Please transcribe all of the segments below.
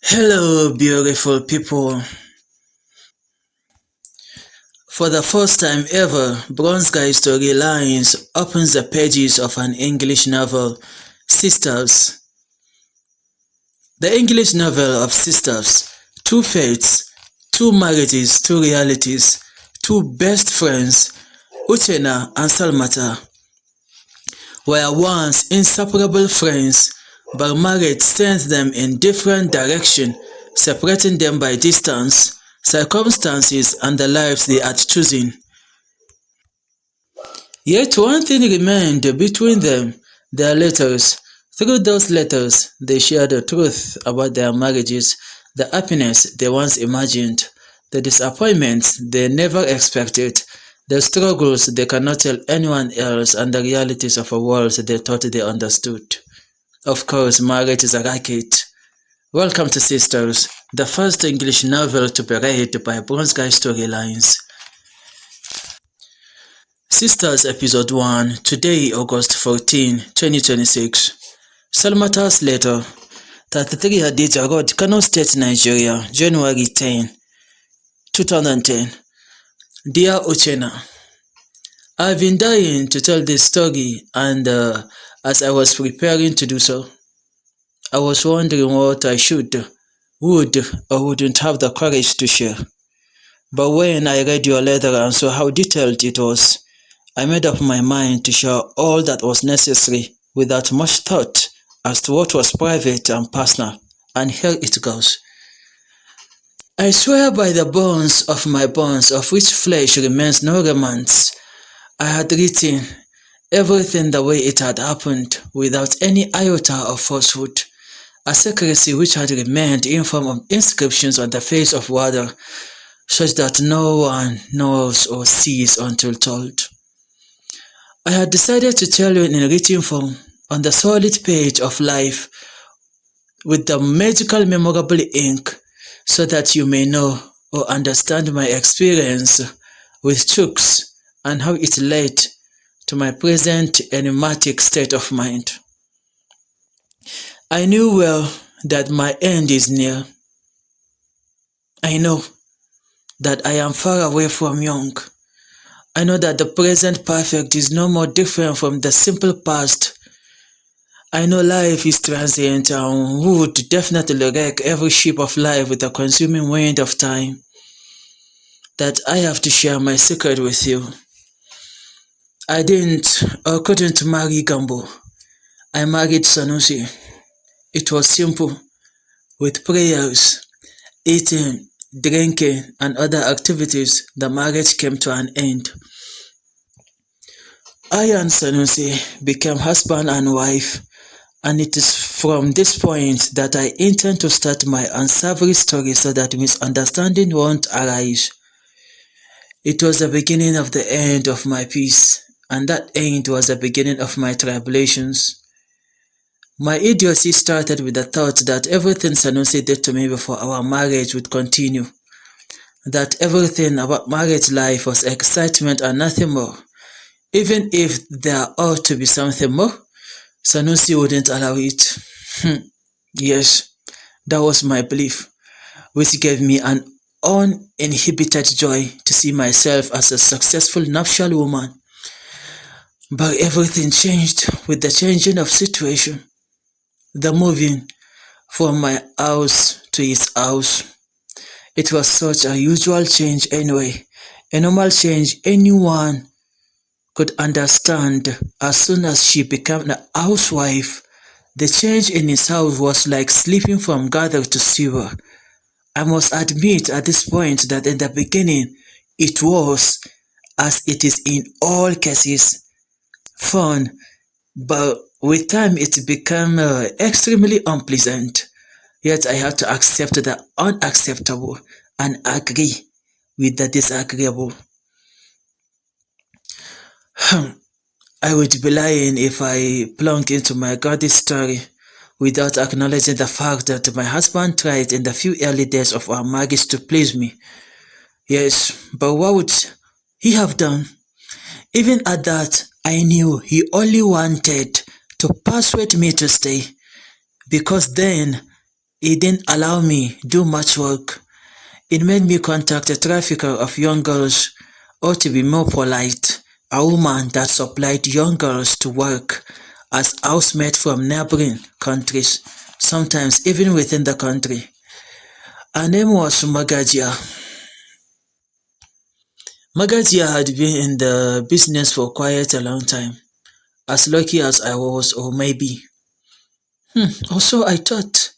Hello, beautiful people. For the first time ever, Bronze Guy Storylines opens the pages of an English novel, Sistas. The English novel of Sistas, two fates, two marriages, two realities, two best friends, Uchenna and Salmata, were once inseparable friends, but marriage sent them in different directions, separating them by distance, circumstances, and the lives they had chosen. Yet one thing remained between them, their letters. Through those letters, they shared the truth about their marriages, the happiness they once imagined, the disappointments they never expected, the struggles they cannot tell anyone else, and the realities of a world they thought they understood. Of course, marriage is a racket. Welcome to Sisters, the first English novel to be read by Bronze Guy Storylines. Sisters Episode 1, today August 14, 2026. Salmata's letter, 33 Hadija Road, Kano State, Nigeria, January 10, 2010. Dear Uchenna, I've been dying to tell this story, and as I was preparing to do so, I was wondering what I would, or wouldn't have the courage to share. But when I read your letter and saw how detailed it was, I made up my mind to share all that was necessary without much thought as to what was private and personal, and here it goes. I swear by the bones of my bones, of which flesh remains no remnants, I had written everything the way it had happened, without any iota of falsehood, a secrecy which had remained in form of inscriptions on the face of water, such that no one knows or sees until told. I had decided to tell you in written form, on the solid page of life, with the magical memorable ink, so that you may know or understand my experience with chooks and how it led to my present enigmatic state of mind. I knew well that my end is near. I know that I am far away from young. I know that the present perfect is no more different from the simple past. I know life is transient and would definitely wreck every ship of life with the consuming wind of time. That I have to share my secret with you. I didn't or couldn't marry Gambo. I married Sanusi. It was simple, with prayers, eating, drinking, and other activities. The marriage came to an end. I and Sanusi became husband and wife, and it is from this point that I intend to start my unsavory story so that misunderstanding won't arise. It was the beginning of the end of my peace, and that end was the beginning of my tribulations. My idiocy started with the thought that everything Sanusi did to me before our marriage would continue, that everything about marriage life was excitement and nothing more. Even if there ought to be something more, Sanusi wouldn't allow it. Yes, that was my belief, which gave me an uninhibited joy to see myself as a successful nuptial woman. But everything changed with the changing of situation, the moving from my house to his house. It was such a usual change anyway, a normal change anyone could understand. As soon as she became a housewife, the change in his house was like slipping from gutter to sewer. I must admit at this point that in the beginning, it was, as it is in all cases, fun, but with time it became extremely unpleasant. Yet I had to accept the unacceptable and agree with the disagreeable. I would be lying if I plunged into my gaudy story without acknowledging the fact that my husband tried in the few early days of our marriage to please me. Yes, but what would he have done? Even at that, I knew he only wanted to persuade me to stay, because then It didn't allow me do much work. It made me contact a trafficker of young girls, or to be more polite, a woman that supplied young girls to work as housemaid from neighboring countries, sometimes even within the country. Her name was Magajia. Magajia had been in the business for quite a long time, as lucky as I was, or maybe. Or so I thought.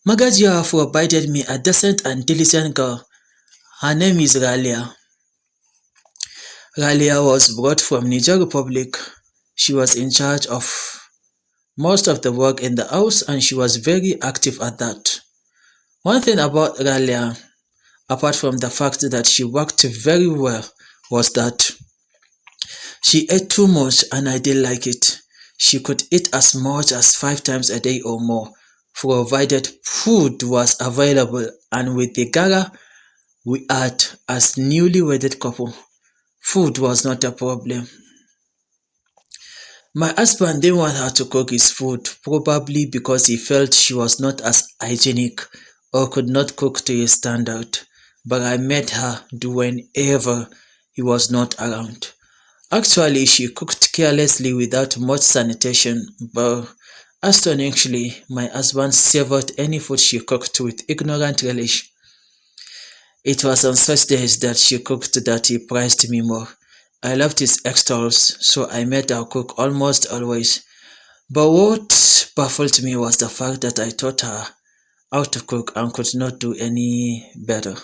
Magajia provided me a decent and diligent girl. Her name is Ralia. Ralia was brought from Niger Republic. She was in charge of most of the work in the house and she was very active at that. One thing about Ralia, apart from the fact that she worked very well, was that she ate too much and I didn't like it. She could eat as much as 5 times a day or more, provided food was available, and with the gara we had as newly wedded couple, food was not a problem. My husband didn't want her to cook his food, probably because he felt she was not as hygienic or could not cook to his standard, but I made her do whenever he was not around. Actually, she cooked carelessly without much sanitation, but astonishingly, my husband savored any food she cooked with ignorant relish. It was on such days that she cooked that he prized me more. I loved his extras, so I made her cook almost always. But what baffled me was the fact that I taught her how to cook and could not do any better.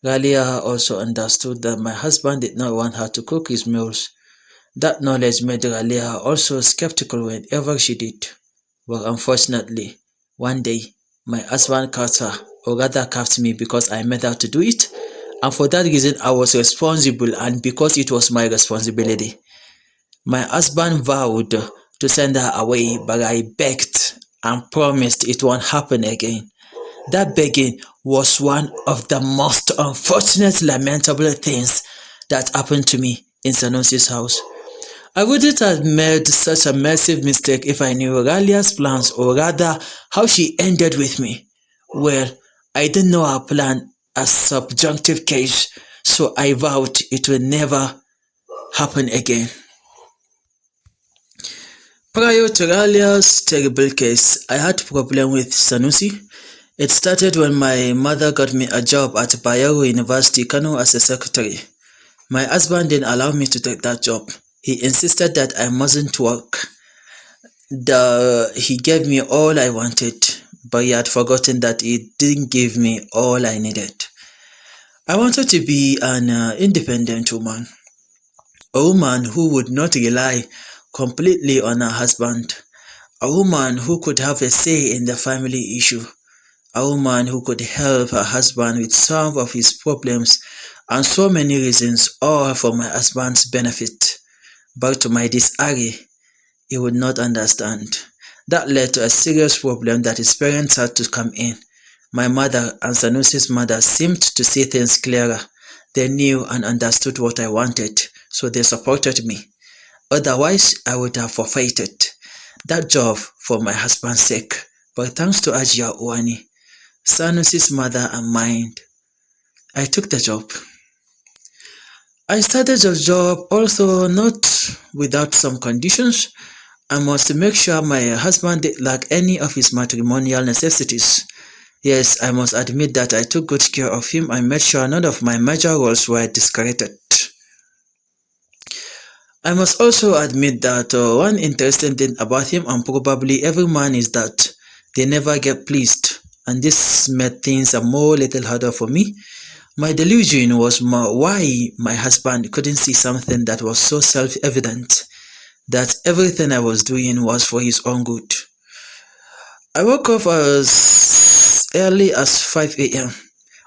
Ralia also understood that my husband did not want her to cook his meals. That knowledge made Ralia also skeptical whenever she did. But unfortunately, one day, my husband cursed her, or rather cursed me because I made her to do it, and for that reason I was responsible, and because it was my responsibility. My husband vowed to send her away, but I begged and promised it won't happen again. That begging was one of the most unfortunate, lamentable things that happened to me in Sanusi's house. I wouldn't have made such a massive mistake if I knew Ralia's plans, or rather how she ended with me. Well, I didn't know her plan, a subjunctive case, so I vowed it will never happen again. Prior to Ralia's terrible case, I had problem with Sanusi. It started when my mother got me a job at Bayero University, Kano as a secretary. My husband didn't allow me to take that job. He insisted that I mustn't work. He gave me all I wanted, but he had forgotten that he didn't give me all I needed. I wanted to be an independent woman, a woman who would not rely completely on her husband, a woman who could have a say in the family issue, a woman who could help her husband with some of his problems, and so many reasons, all for my husband's benefit. But to my disarray, he would not understand. That led to a serious problem that his parents had to come in. My mother and Sanusi's mother seemed to see things clearer. They knew and understood what I wanted, so they supported me. Otherwise, I would have forfeited that job for my husband's sake. But thanks to Ajia Uwani, Sanusi's mother and mine, I took the job. I started the job also not without some conditions. I must make sure my husband did lack any of his matrimonial necessities. Yes, I must admit that I took good care of him and made sure none of my major roles were discredited. I must also admit that one interesting thing about him, and probably every man, is that they never get pleased, and this made things a little harder for me. My delusion was why my husband couldn't see something that was so self-evident, that everything I was doing was for his own good. I woke up as early as 5 a.m.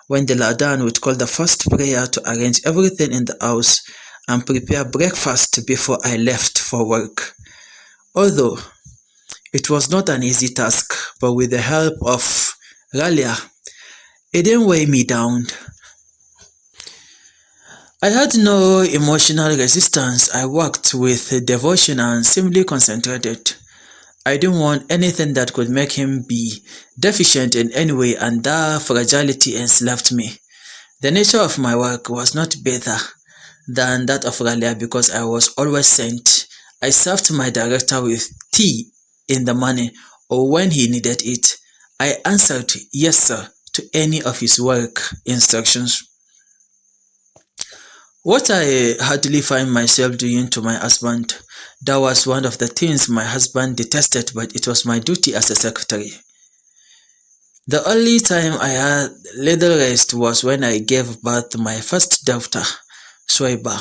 when the Ladan would call the first prayer to arrange everything in the house and prepare breakfast before I left for work. Although it was not an easy task, but with the help of Ralia, it didn't weigh me down. I had no emotional resistance. I worked with devotion and simply concentrated. I didn't want anything that could make him be deficient in any way, and that fragility enslaved me. The nature of my work was not better than that of Ralia because I was always sent. I served my director with tea in the morning or when he needed it. I answered yes sir to any of his work instructions. What I hardly find myself doing to my husband, that was one of the things my husband detested, but it was my duty as a secretary. The only time I had little rest was when I gave birth to my first daughter, Swaiba.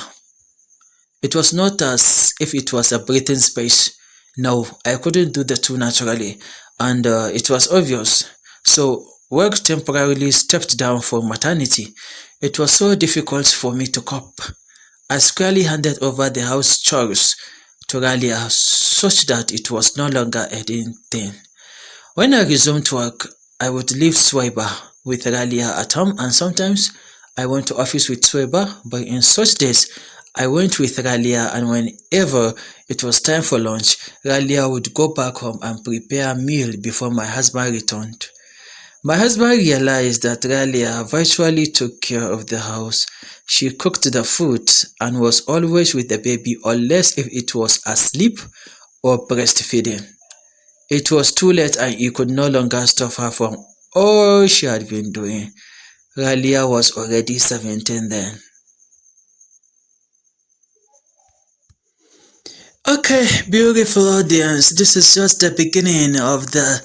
It was not as if it was a breathing space. No, I couldn't do the two naturally, and it was obvious. So work temporarily stepped down for maternity. It was so difficult for me to cope. I squarely handed over the house chores to Ralia such that it was no longer a thing. When I resumed work, I would leave Swaiba with Ralia at home, and sometimes I went to office with Swaiba, but in such days I went with Ralia, and whenever it was time for lunch, Ralia would go back home and prepare a meal before my husband returned. My husband realized that Ralia virtually took care of the house. She cooked the food and was always with the baby unless if it was asleep or breastfeeding. It was too late and he could no longer stop her from all she had been doing. Ralia was already 17 then. Okay, beautiful audience, this is just the beginning of the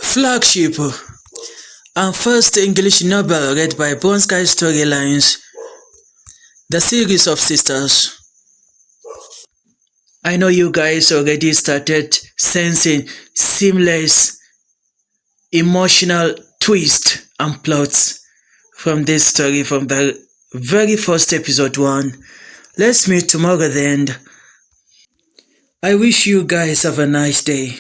flagship and first English novel read by Brown Sky Storylines, the series of Sistas. I know you guys already started sensing seamless emotional twist and plots from this story from the very first episode 1. Let's meet tomorrow then. I wish you guys have a nice day.